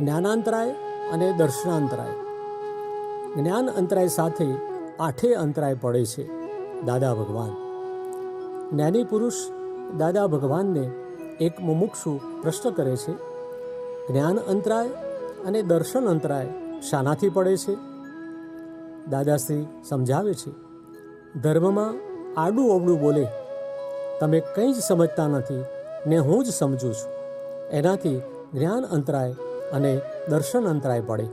જ્ઞાનાંતરાય અને દર્શનાંતરાય. જ્ઞાન અંતરાય સાથે 8 અંતરાય પડે છે દાદા ભગવાન. જ્ઞાની પુરુષ દાદા ભગવાનને એક મુમુક્ષુ પ્રશ્ન કરે છે, જ્ઞાન અંતરાય અને દર્શન અંતરાય શાનાથી પડે છે? દાદાશ્રી સમજાવે છે, ધર્મમાં આડું અવળું બોલે, તમે કંઈ જ સમજતા નથી ને હું જ સમજું છું, એનાથી જ્ઞાન અંતરાય અને દર્શન અંતરાય પડે.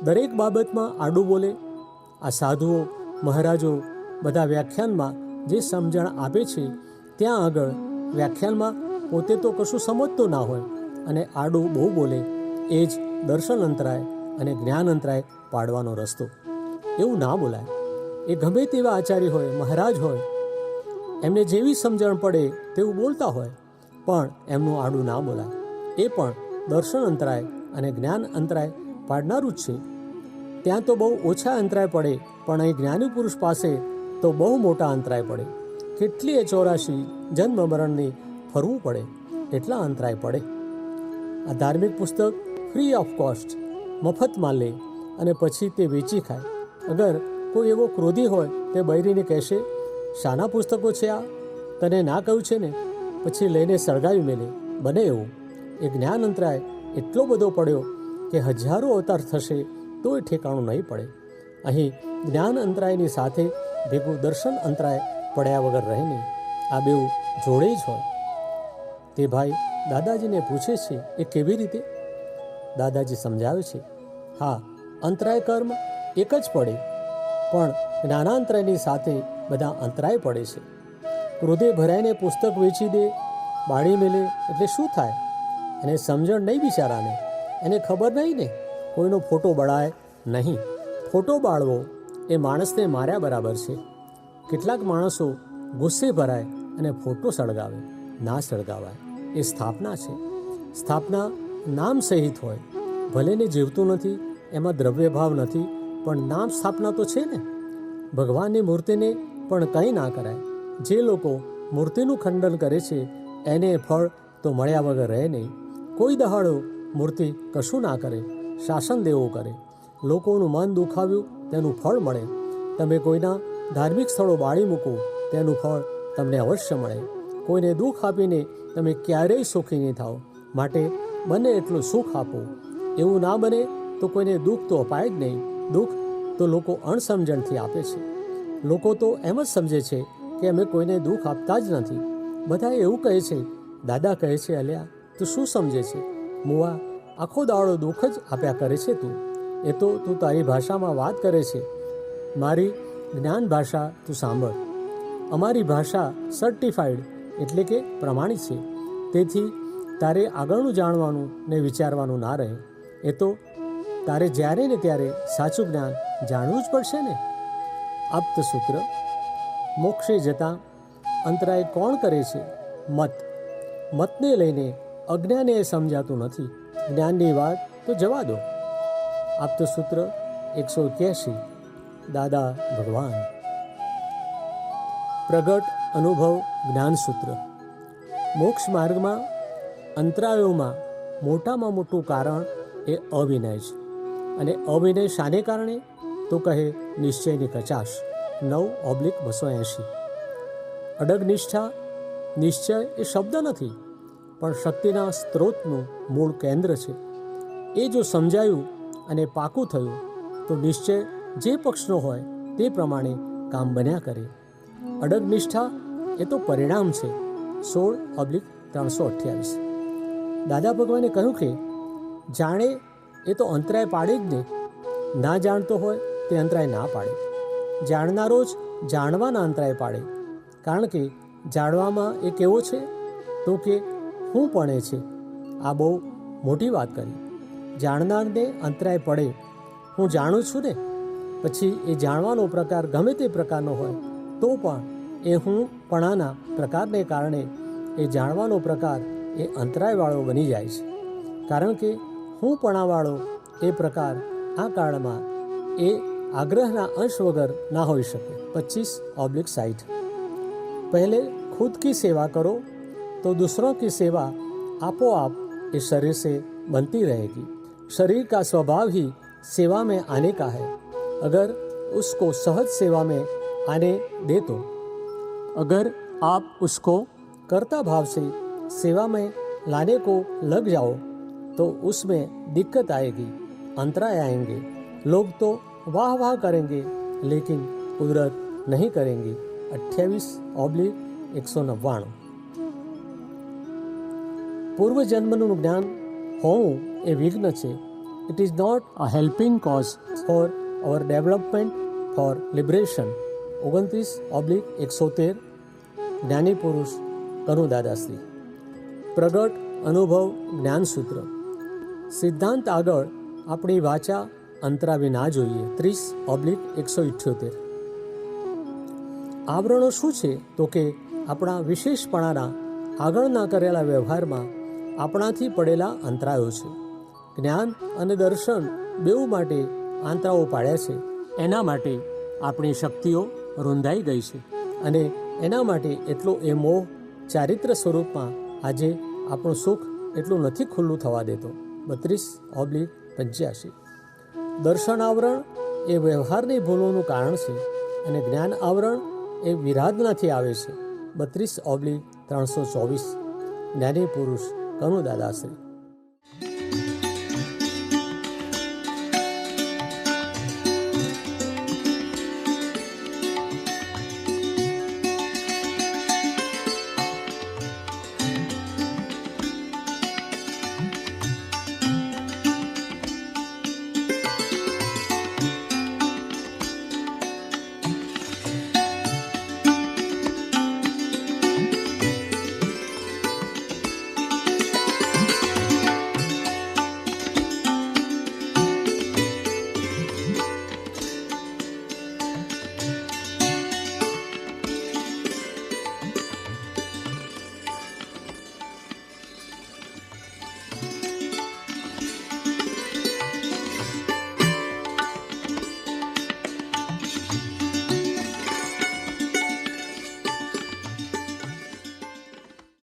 દરેક બાબતમાં આડું બોલે. આ સાધુઓ મહારાજો બધા વ્યાખ્યાનમાં જે સમજણ આપે છે ત્યાં આગળ વ્યાખ્યાનમાં પોતે તો કશું સમજતો ના હોય અને આડું બહુ બોલે, એ જ દર્શન અંતરાય અને જ્ઞાન અંતરાય પાડવાનો રસ્તો. એવું ના બોલાય. એ ગમે તેવા આચાર્ય હોય, મહારાજ હોય, એમને જેવી સમજણ પડે તેવું બોલતા હોય, પણ એમનું આડું ના બોલાય. એ પણ દર્શન અંતરાય અને જ્ઞાન અંતરાય પાડનારું જ છે. ત્યાં તો બહુ ઓછા અંતરાય પડે, પણ અહીં જ્ઞાની પુરુષ પાસે તો બહુ મોટા અંતરાય પડે. કેટલીય 84 જન્મ મરણની ફરવું પડે, એટલા અંતરાય પડે. આ ધાર્મિક પુસ્તક ફ્રી ઓફ કોસ્ટ મફતમાં લે અને પછી તે વેચી ખાય. અગર કોઈ એવો ક્રોધી હોય તે બૈરીને કહેશે, શાના પુસ્તકો છે આ, તને ના કહ્યું છે ને, પછી લઈને સળગાવી મેલે. બને એવું. એ જ્ઞાન અંતરાય એટલો બધો પડ્યો કે હજારો અવતાર થશે તોય ઠેકાણું નહીં પડે. અહીં જ્ઞાન અંતરાયની સાથે ભેગું દર્શન અંતરાય પડ્યા વગર રહે નહીં. આ બેઉ જોડે જ હોય. તે ભાઈ દાદાજીને પૂછે છે, એ કેવી રીતે? દાદાજી સમજાવે છે, હા, અંતરાય કર્મ એક જ પડે, પણ જ્ઞાનાંતરાયની સાથે બધા અંતરાય પડે છે. ક્રોધે ભરાઈને પુસ્તક વેચી દે, બાળી મેલે એટલે શું થાય? એને સમજણ નહીં બિચારાને, એને ખબર નહીં ને. કોઈનો ફોટો બળાય નહીં. ફોટો બાળવો એ માણસને માર્યા બરાબર છે. કેટલાક માણસો ગુસ્સે ભરાય અને ફોટો સળગાવે. ના સળગાવાય. એ સ્થાપના છે. સ્થાપના નામ સહિત હોય. ભલેને જીવતું નથી, એમાં દ્રવ્ય ભાવ નથી, પણ નામ સ્થાપના તો છે ને. ભગવાનની મૂર્તિને પણ કંઈ ના કરાય. જે લોકો મૂર્તિનું ખંડન કરે છે એને ફળ તો મળ્યા વગર રહે નહીં. કોઈ દહાડો મૂર્તિ કશું ના કરે, શાસન દેવો કરે, લોકોનું મન દુખાવ્યું તેનું ફળ મળે. તમે કોઈના ધાર્મિક સ્થળો બાળી મૂકો, તેનું ફળ તમને અવશ્ય મળે. કોઈને દુઃખ આપીને તમે ક્યારેય સુખી નહીં થાઓ. માટે બને એટલું સુખ આપો. એવું ના બને તો કોઈને દુઃખ તો અપાય જ નહીં. દુઃખ તો લોકો અણસમજણથી આપે છે. લોકો તો એમ જ સમજે છે કે અમે કોઈને દુઃખ આપતા જ નથી. બધા એવું કહે છે. દાદા કહે છે, અલ્યા તું શું સમજે છે? મુવા, આખો દાડો દુઃખ જ આપ્યા કરે છે તું. એ તો તું તારી ભાષામાં વાત કરે છે. મારી જ્ઞાન ભાષા તું સાંભળ. અમારી ભાષા સર્ટિફાઈડ એટલે કે પ્રમાણિત છે. તેથી તારે આગળનું જાણવાનું ને વિચારવાનું ના રહે. એ તો તારે જ્યારે ને ત્યારે સાચું જ્ઞાન જાણવું જ પડશે ને. આપ્ત સૂત્ર. મોક્ષે જતાં અંતરાય કોણ કરે છે? મત. મતને લઈને અજ્ઞાને સમજાતું નથી. જ્ઞાનની વાત તો જવા દો. આપ્ત સૂત્ર 181. દાદા ભગવાન. પ્રગટ અનુભવ જ્ઞાન સૂત્ર. મોક્ષ માર્ગમાં અંતરાયોમાં મોટામાં મોટું કારણ એ અવિનય છે. અને અવિનય શાને કારણે? તો કહે નિશ્ચયની કચાશ. 9/280. અડગ નિષ્ઠા. નિશ્ચય એ શબ્દ નથી, પણ શક્તિના સ્ત્રોતનું મૂળ કેન્દ્ર છે. એ જો સમજાયું અને પાકું થયું તો નિશ્ચય જે પક્ષનો હોય તે પ્રમાણે કામ બન્યા કરે. અડગ નિષ્ઠા એ તો પરિણામ છે. 16/328. દાદા ભગવાને કહ્યું કે જાણે એ તો અંતરાય પાડે જ ને. ના જાણતો હોય તે અંતરાય ના પાડે. જાણનારો જ જાણવાના અંતરાય પાડે. કારણ કે જાણવામાં એ કેવો છે? તો કે હું પણ એ છે. આ બહુ મોટી વાત કરી. જાણનારને અંતરાય પડે. હું જાણું છું ને. પછી એ જાણવાનો પ્રકાર ગમે તે પ્રકારનો હોય તો પણ એ હું પણાના પ્રકારને કારણે એ જાણવાનો પ્રકાર એ અંતરાયવાળો બની જાય છે. કારણ કે હું પણાવાળો એ પ્રકાર આ કાળમાં એ आग्रहना अंश वगर ना हो सके। 25/60। पहले खुद की सेवा करो तो दूसरों की सेवा आपो आप इस शरीर से बनती रहेगी। शरीर का स्वभाव ही सेवा में आने का है। अगर उसको सहज सेवा में आने दे तो, अगर आप उसको कर्ता भाव से सेवा में लाने को लग जाओ तो उसमें दिक्कत आएगी, अंतराय आएंगे। लोग तो वाह वाह करेंगे लेकिन कुदरत नहीं करेंगी। 28/199। પૂર્વ જન્મનું જ્ઞાન હોવું એ વિઘ્ન છે. It is not a helping cause for our development, for liberation. 29/113. જ્ઞાની પુરુષ કનુ દાદાશ્રી. પ્રગટ અનુભવ જ્ઞાનસૂત્ર. સિદ્ધાંત આગળ આપણી વાચા અંતરાવી ના જોઈએ. 30/178. આવરણો શું છે? તો કે આપણા વિશેષપણાના આગળના કરેલા વ્યવહારમાં આપણાથી પડેલા અંતરાયો છે. જ્ઞાન અને દર્શન બેઉ માટે આંતરાઓ પાડ્યા છે. એના માટે આપણી શક્તિઓ રૂંધાઈ ગઈ છે અને એના માટે એટલો એ મોહ ચારિત્ર સ્વરૂપમાં આજે આપણું સુખ એટલું નથી ખુલ્લું થવા દેતો. 32/85. દર્શન આવરણ એ વ્યવહારની ભૂલોનું કારણ છે અને જ્ઞાન આવરણ એ વિરાધનાથી આવે છે. 32/324. જ્ઞાની પુરુષ કનુ દાદાશ્રી.